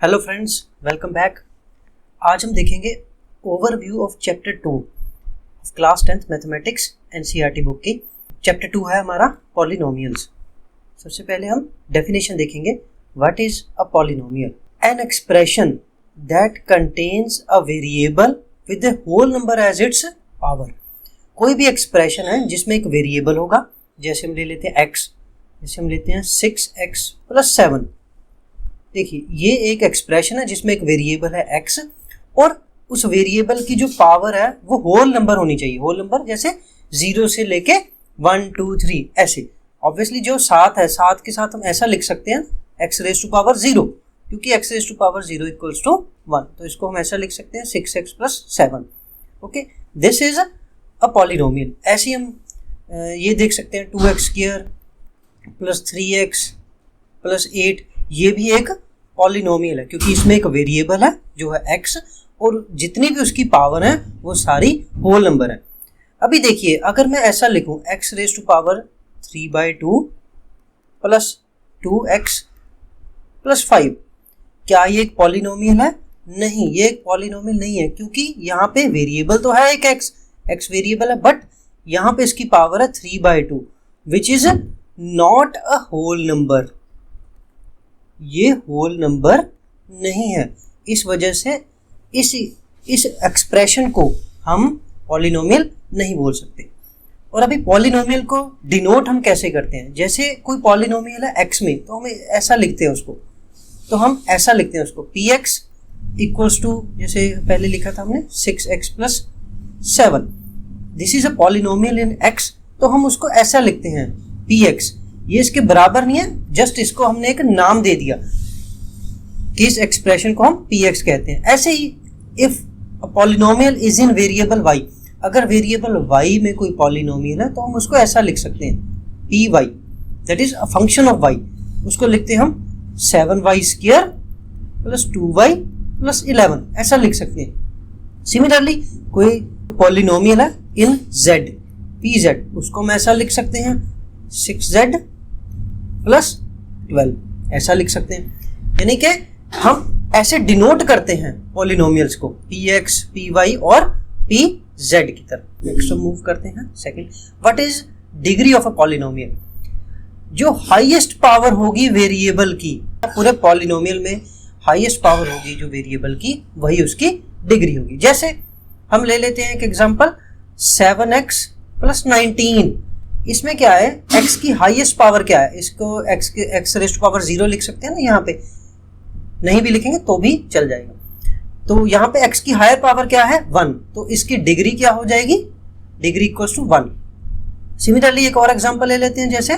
Hello friends, welcome back. आज हम देखेंगे ओवरव्यू ऑफ चैप्टर 2 ऑफ class 10th mathematics NCERT book की। चैप्टर 2 है हमारा पॉलिनोमियल्स। सबसे पहले हम डेफिनेशन देखेंगे। What is a polynomial? An expression that contains a variable with the whole number as its power. कोई भी एक्सप्रेशन है जिसमें एक वेरिएबल होगा, जैसे हम ले लेते हैं x, जैसे हम लेते हैं 6x + 7। देखिए, ये एक एक्सप्रेशन है जिसमें एक वेरिएबल है x और उस वेरिएबल की जो पावर है वो होल नंबर होनी चाहिए। होल नंबर जैसे 0 से लेके 1 2 3 ऐसे। ऑब्वियसली जो 7 है, 7 के साथ हम ऐसा लिख सकते हैं x⁻0, क्योंकि x⁻0 इक्वल्स टू 1, तो इसको हम ऐसा लिख सकते हैं 6x + 7। Okay, this is a polynomial. ऐसे ही हम ये देख सकते हैं 2x² + 3x + 8। ये भी एक पॉलिनोमियल है क्योंकि इसमें एक वेरिएबल है जो है x और जितनी भी उसकी पावर है वो सारी होल नंबर है। अभी देखिए, अगर मैं ऐसा लिखूं x⁻3/2 + 2x + 5, क्या ये एक पॉलिनोमियल है? नहीं, ये एक पॉलिनोमियल नहीं है, क्योंकि यहाँ पे वेरिएबल तो है एक x वेरिएबल है, बट यहाँ पे इसकी पावर है 3/2 which is not a whole number. ये होल नंबर नहीं है, इस वजह से इस एक्सप्रेशन को हम पॉलिनोमियल नहीं बोल सकते। और अभी पॉलिनोमियल को डिनोट हम कैसे करते हैं? जैसे कोई पॉलिनोमियल है x में, तो हम ऐसा लिखते हैं उसको, तो हम ऐसा लिखते हैं उसको px = जैसे पहले लिखा था हमने 6x + 7। This is a polynomial in x, तो हम उसको ऐसा लिखते हैं px। ये इसके बराबर नहीं है, जस्ट इसको हमने एक नाम दे दिया कि इस एक्सप्रेशन को हम px कहते हैं। ऐसे ही if a polynomial is in variable y, अगर वेरिएबल y में कोई पॉलिनोमियल है तो हम उसको ऐसा लिख सकते हैं py, that is a function of y। उसको लिखते हैं हम 7y² + 2y + 11, ऐसा लिख सकते हैं। सिमिलरली कोई पॉलिनोमियल है इन z, pz, उसको हम ऐसा लिख सकते हैं 6z + 12, ऐसा लिख सकते हैं। यानी कि हम ऐसे डिनोट करते हैं पॉलिनोमियल्स को px, py और pz की तरफ। नेक्स्ट मूव करते हैं second. What is degree of a polynomial? जो हाईएस्ट पावर होगी वेरिएबल की, पूरे पॉलिनोमियल में हाईएस्ट पावर होगी जो वेरिएबल की, वही उसकी डिग्री होगी। जैसे हम ले लेते हैं एक एग्जांपल 7x + 19। इसमें क्या है, x की हाईएस्ट पावर क्या है? इसको x⁻0 लिख सकते हैं ना, यहाँ पे नहीं भी लिखेंगे तो भी चल जाएगा। तो यहाँ पे x की हायर पावर क्या है? 1, तो इसकी डिग्री क्या हो जाएगी? डिग्री = 1। सिमिलरली एक और एग्जांपल ले लेते हैं, जैसे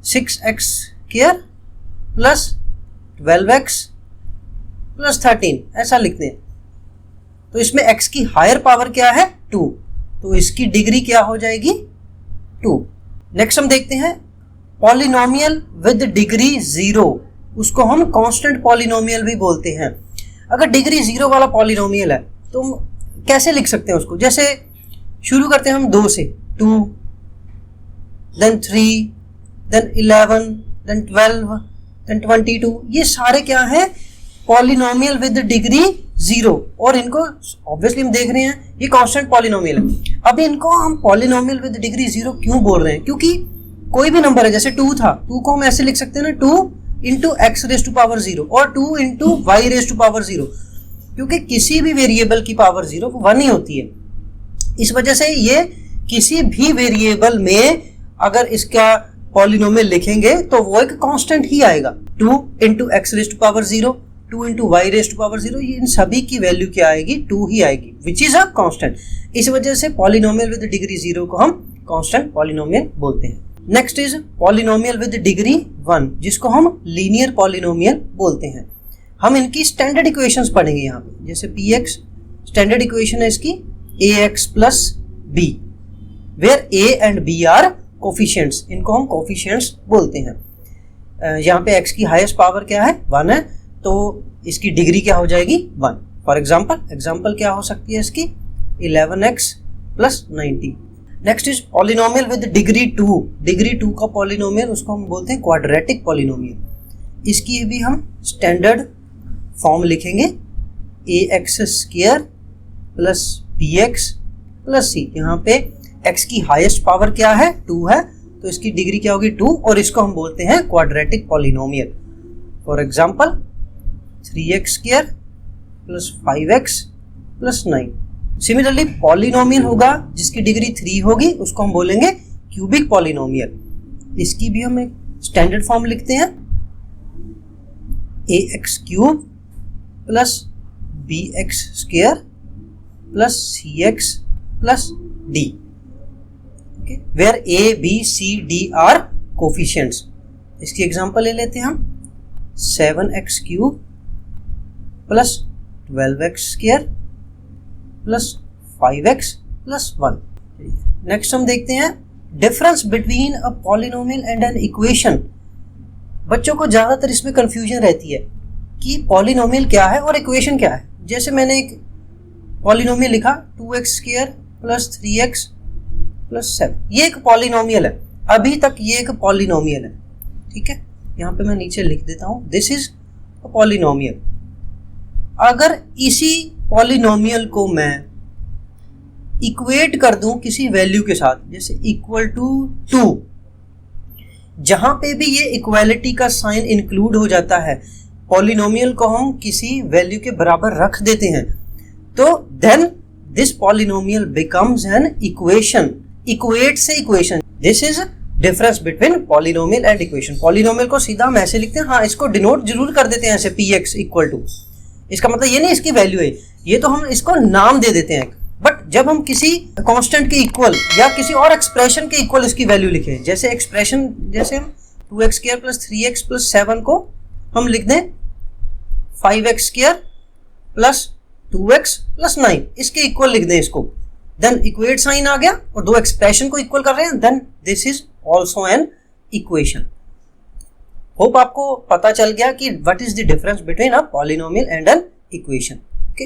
6x² + 12x + 13, ऐसा लिखते हैं। तो इसमें x की हायर पावर क्या है? 2, तो इसकी डिग्री क्या हो जाएगी? 2। नेक्स्ट हम देखते हैं पॉलिनोमियल विद डिग्री 0, उसको हम कांस्टेंट पॉलिनोमियल भी बोलते हैं। अगर डिग्री 0 वाला पॉलिनोमियल है तो हम कैसे लिख सकते हैं उसको? जैसे शुरू करते हैं हम 2 से, 2 then 3 then 11 then 12 then 22। ये सारे क्या है? पॉलिनोमियल विद डिग्री 0, और इनको ऑब्वियसली हम देख रहे हैं ये कांस्टेंट पॉलिनोमियल है। अब इनको हम पॉलिनोमियल विद डिग्री 0 क्यों बोल रहे हैं? क्योंकि कोई भी नंबर है, जैसे 2 था, 2 को हम ऐसे लिख सकते हैं ना 2 × x⁻0 और 2 × y⁻0, क्योंकि किसी भी वेरिएबल की पावर 0 1 ही होती है। इस वजह से ये किसी भी वेरिएबल में अगर इसका पॉलिनोमियल लिखेंगे तो वो एक कांस्टेंट ही आएगा। 2 × x⁻0, 2 × y⁻0, ये इन सभी की वैल्यू क्या आएगी? 2 ही आएगी, विच इज अ कांस्टेंट। इस वजह से पॉलिनोमियल विद डिग्री 0 को हम कांस्टेंट पॉलिनोमियल बोलते हैं। Next is polynomial with degree 1, जिसको हम लीनियर पॉलिनोमियल बोलते हैं। हम इनकी स्टैंडर्ड इक्वेशंस पढ़ेंगे यहाँ पे। जैसे px, स्टैंडर्ड इक्वेशन है इसकी ax + b, where a and b are coefficients, इनको हम कोफिशिएंट्स बोलते हैं। यहाँ पे x की हाईएस्ट पावर क्या है? 1 है, तो इसकी डिग्री क्या हो जाएगी? 1। फॉर एग्जाम्पल क्या हो सकती है इसकी? 11x + 90। Next is polynomial with degree 2। Degree 2 का पॉलिनोमियल उसको हम बोलते हैं क्वाड्रेटिक पॉलिनोमियल। इसकी भी हम स्टैंडर्ड फॉर्म लिखेंगे a x square plus b x plus c. यहाँ पे x की हाईएस्ट पावर क्या है, 2 है, तो इसकी डिग्री क्या होगी 2, और इसको हम बोलते हैं quadratic polynomial. For example 3x square plus 5x plus 9। Similarly polynomial होगा जिसकी डिग्री 3 होगी, उसको हम बोलेंगे क्यूबिक पॉलिनोमियल। इसकी भी हम एक स्टैंडर्ड फॉर्म लिखते हैं, a x cube plus b x square plus c x plus d, where a b c d are coefficients. इसकी एग्जांपल ले लेते हैं हम, 7x cube plus 12x square plus 5x plus 1। Next हम देखते हैं difference between a polynomial and an equation. बच्चों को ज्यादातर इसमें कंफ्यूजन रहती है कि पॉलिनोमियल क्या है और इक्वेशन क्या है। जैसे मैंने एक पॉलिनोमियल लिखा 2x square plus 3x plus 7, ये एक पॉलिनोमियल है, अभी तक ये एक पॉलिनोमियल है, ठीक है। यहाँ पे मैं नीचे लिख देता हूँ, दिस इज अ पॉलिनोमियल। अगर इसी पॉलिनोमियल को मैं इक्वेट कर दूं किसी वैल्यू के साथ, जैसे इक्वल टू 2, जहां पे भी ये इक्वालिटी का साइन इंक्लूड हो जाता है, पॉलिनोमियल को हम किसी वैल्यू के बराबर रख देते हैं, तो then this polynomial becomes an equation. Equate से equation, this is difference between polynomial and equation. Polynomial को सीधा हम ऐसे लिखते हैं, हाँ इसको डिनोट जरूर कर देते हैं ऐसे, पी एक्स इक्वल टू, इसका मतलब ये नहीं इसकी वैल्यू है, ये तो हम इसको नाम दे देते हैं। बट जब हम किसी कांस्टेंट के इक्वल या किसी और एक्सप्रेशन के इक्वल इसकी वैल्यू लिखें, जैसे एक्सप्रेशन, जैसे हम 2x square plus 3x plus 7 को हम लिख दें 5x square plus 2x plus 9, इसके इक्वल लिख दें इसको, देन इक्वेट साइन आ गया और दो एक्सप्रेशन को इक्वल कर रहे हैं, then this is also an equation. Hope आपको पता चल गया कि what is the difference between a polynomial and an equation. Okay,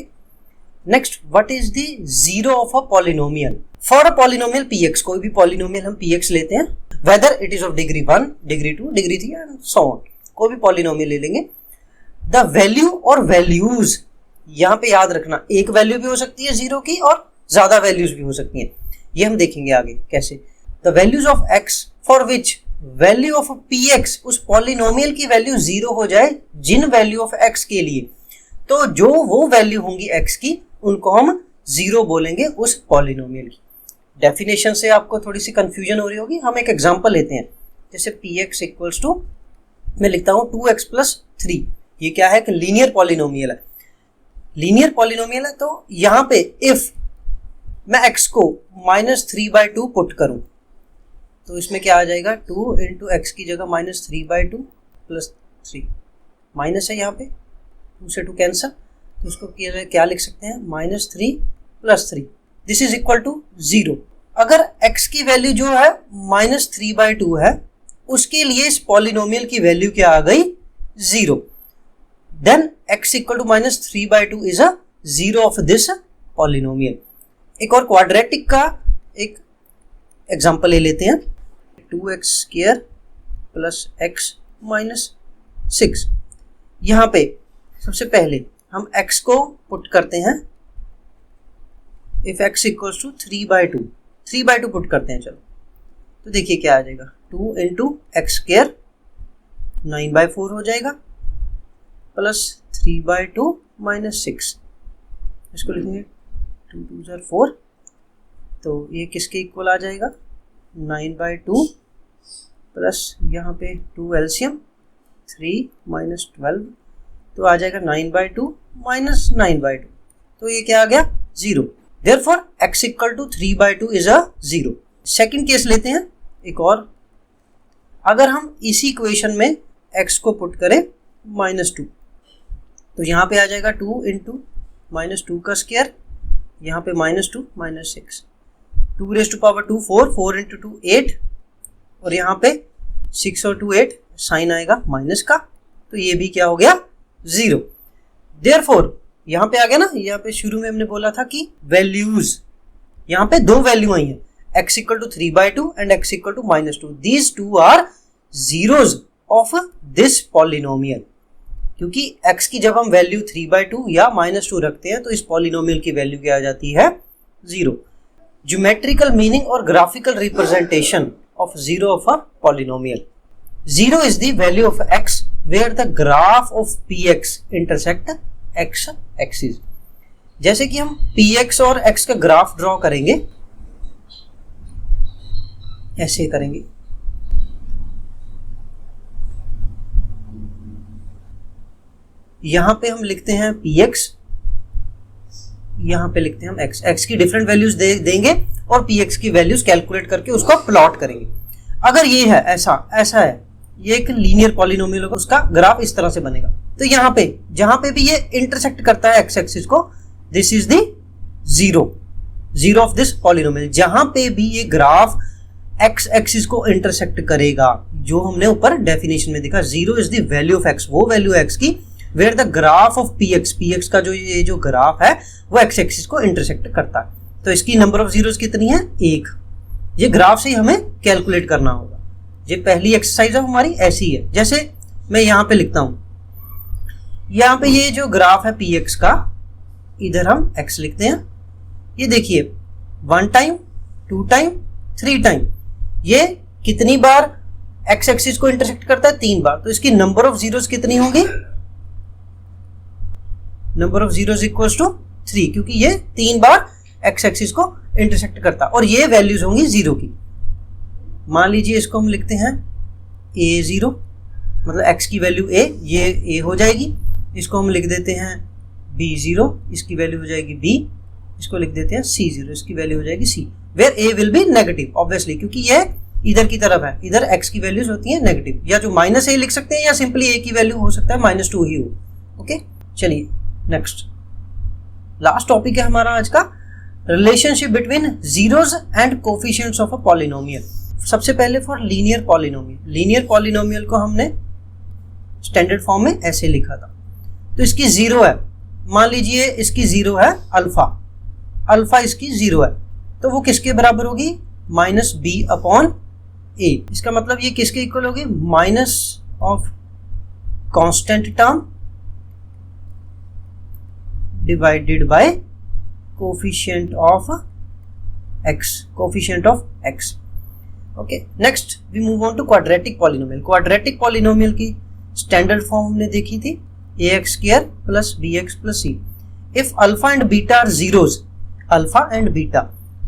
next, what is the zero of a polynomial. For a polynomial px, कोई भी पॉलिनोमियल हम px लेते हैं, whether it is of degree 1, degree 2, degree 3 and so on, कोई भी polynomial ले लेंगे। The value और वैल्यूज, यहाँ पे याद रखना, एक वैल्यू भी हो सकती है जीरो की और ज्यादा वैल्यूज भी हो सकती हैं, ये हम देखेंगे आगे कैसे। The values of x for which value of px, उस पॉलिनोमियल की वैल्यू जीरो हो जाए जिन वैल्यू ऑफ x के लिए, तो जो वो वैल्यू होंगी x की उनको हम जीरो बोलेंगे उस पॉलिनोमियल की। डेफिनेशन से आपको थोड़ी सी कंफ्यूजन हो रही होगी, हम एक एग्जांपल लेते हैं, जैसे px इक्वल्स टू, मैं लिखता हूँ 2x प्लस 3, ये क्या है कि लीनियर पॉलिनोमियल है। लीनियर पॉलिनोमियल है तो यहाँ पे इफ मैं x को -3/2 पुट करूं तो इसमें क्या आ जाएगा, 2 इंटू एक्स की जगह -3/2 प्लस 3, माइनस है यहाँ पे, 2 से 2 कैंसिल, तो इसको क्या लिख सकते हैं, -3 plus 3, this is equal to 0। अगर x की वैल्यू जो है -3/2 है, उसके लिए इस पॉलिनोमियल की वैल्यू क्या आ गई, 0, then x equal to -3/2 is a zero of this polynomial. एक और क्वाड्रेटिक का एक एग्जांपल ले लेते हैं, 2x square plus x minus 6। यहाँ पे सबसे पहले हम x को पुट करते हैं, if x equals to 3/2 put करते हैं, चलो तो देखिए क्या आ जाएगा, 2 इंटू एक्स स्क्वायर 9/4 हो जाएगा प्लस 3/2 माइनस 6, इसको लिखेंगे 2 2 4, तो ये किसके इक्वल आ जाएगा, 9/2 प्लस यहाँ पे 2 एलसीएम 3 माइनस 12, तो आ जाएगा 9/2 माइनस 9/2, तो ये क्या आ गया, 0। Therefore x equal to 3/2 is a 0। Second case लेते हैं एक और, अगर हम इसी इक्वेशन में x को पुट करें -2, तो यहाँ पे आ जाएगा 2 इंटू -2 का स्क्वायर, यहाँ पे -2 minus 6, 2 raise to power 2 4, 4 into 2 8, और यहाँ पे 6 और 2 8, साइन आएगा माइनस का, तो ये भी क्या हो गया, 0। देयरफॉर यहाँ पे आ गया ना, यहाँ पे शुरू में हमने बोला था कि वैल्यूज, यहाँ पे दो वैल्यू आई हैं, x equal to 3/2 and x equal to -2, these two are zeros of this polynomial. क्योंकि x की जब हम वैल्यू 3/2 या -2 रखते हैं तो इस पॉलिनोमियल की वैल्यू क्या आ जाती है, 0। ज्योमेट्रिकल मीनिंग और graphical representation of 0 of a polynomial. 0 is the value of x where the graph of px intersect x axis। जैसे कि हम px और x का ग्राफ ड्रॉ करेंगे, ऐसे करेंगे। यहां पे हम लिखते हैं px, यहां पे लिखते हैं हम x की डिफरेंट वैल्यूज देंगे और px की वैल्यूज कैलकुलेट करके उसको प्लॉट करेंगे। अगर ये है ऐसा है, ये एक लीनियर पॉलिनोमियल होगा, उसका ग्राफ इस तरह से बनेगा। तो यहाँ पे जहां पे भी ये इंटरसेक्ट करता है एक्स एक्सिस को, this is the zero of this polynomial. जहां पे भी ये ग्राफ एक्स एक्सिस को इंटरसेक्ट करेगा, जो हमने ऊपर डेफिनेशन में देखा, 0 is the value of x, वो वैल्यू एक्स की where the graph of px का जो ग्राफ है वो एक्स एक्सिस को इंटरसेक्ट करता है। तो इसकी नंबर ऑफ जीरोस कितनी है, 1। ये ग्राफ से ही हमें कैलकुलेट करना होगा। ये पहली एक्सरसाइज है हमारी, ऐसी है। जैसे मैं यहाँ पे लिखता हूं, यहाँ पे ये जो ग्राफ है px का, इधर हम x लिखते हैं। ये देखिए 1 टाइम, 2 टाइम, 3 टाइम, ये कितनी बार x एक्सिस को इंटरसेक्ट करता है, 3 बार। तो इसकी नंबर ऑफ जीरोस कितनी होंगी, number of zeros equals to 3, क्योंकि ये 3 बार x एक्सिस को इंटरसेक्ट करता है और ये वैल्यूज होंगी 0 की। मान लीजिए इसको हम लिखते हैं a0, मतलब x की वैल्यू a, ये a हो जाएगी। इसको हम लिख देते हैं b0, इसकी वैल्यू हो जाएगी b। इसको लिख देते हैं c0, इसकी वैल्यू हो जाएगी c, where a will be negative obviously, क्योंकि ये इधर की तरफ है, इधर x की वैल्यूज होती है नेगेटिव। या जो -a लिख सकते हैं या सिंपली a की वैल्यू हो सकता है -2 ही हो। ओके, चलिए नेक्स्ट, लास्ट टॉपिक है हमारा आज का, relationship between zeros and coefficients of a polynomial. सबसे पहले for linear polynomial, linear polynomial को हमने स्टैंडर्ड फॉर्म में ऐसे लिखा था। तो इसकी 0 है, मान लीजिए इसकी 0 है अल्फा, अल्फा इसकी 0 है, तो वो किसके बराबर होगी, -b/a। इसका मतलब ये किसके इक्वल होगी, minus of constant term divided by coefficient of x। Okay, next we move on to quadratic polynomial. Quadratic polynomial की स्टैंडर्ड फॉर्म हमने देखी थी, ax² + bx + c। If alpha and beta are zeros, alpha and beta,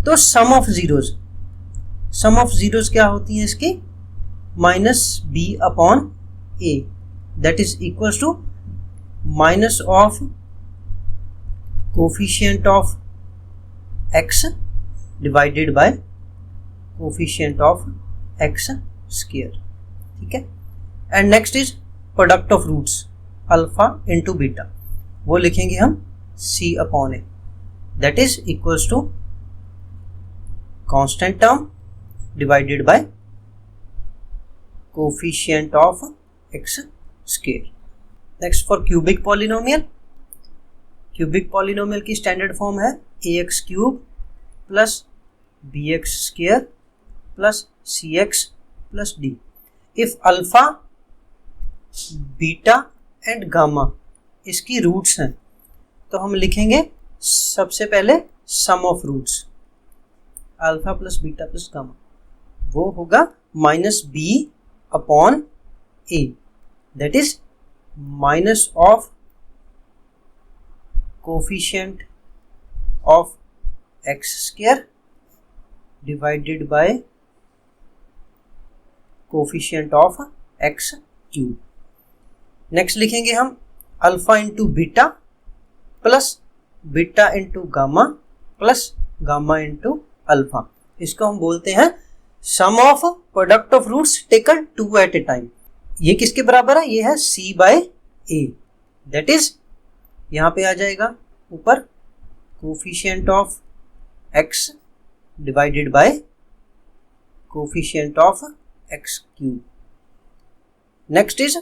तो sum of zeros क्या होती है इसकी, -b/a, that is equals to minus of coefficient of x divided by coefficient of x²। ठीक है, and next is product of roots, alpha into beta, वो लिखेंगे हम c/a, that is equals to constant term divided by coefficient of x²। Next for cubic polynomial, cubic polynomial की standard form है ax³ + bx² + cx + d। If alpha, beta and gamma इसकी roots हैं, तो हम लिखेंगे सबसे पहले sum of roots, alpha + beta + gamma, वो होगा -b/a, that is minus of coefficient of x² divided by coefficient of x³। Next लिखेंगे हम alpha into beta plus beta into gamma plus gamma into alpha. इसको हम बोलते हैं sum of product of roots taken 2 at a time. ये किसके बराबर है, ये है c/a, दैट इज यहाँ पे आ जाएगा ऊपर coefficient of x divided by coefficient of x³। Next is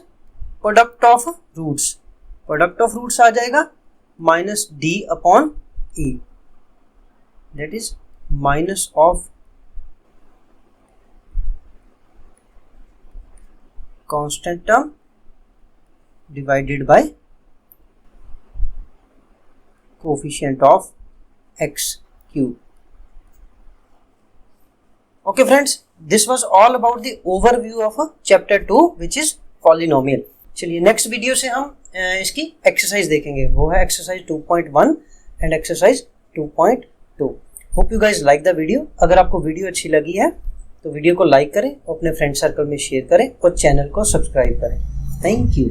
product of roots, product of roots आ जाएगा -d/a, that is minus of constant term divided by coefficient of x cube. Okay friends, this was all about the overview of chapter 2 which is polynomial. चलिए next video से हम इसकी exercise देखेंगे, वो है exercise 2.1 and exercise 2.2. Hope you guys like the video. अगर आपको video अच्छी लगी है तो वीडियो को लाइक करें, अपने फ्रेंड सर्कल में शेयर करें और चैनल को सब्सक्राइब करें. Thank you.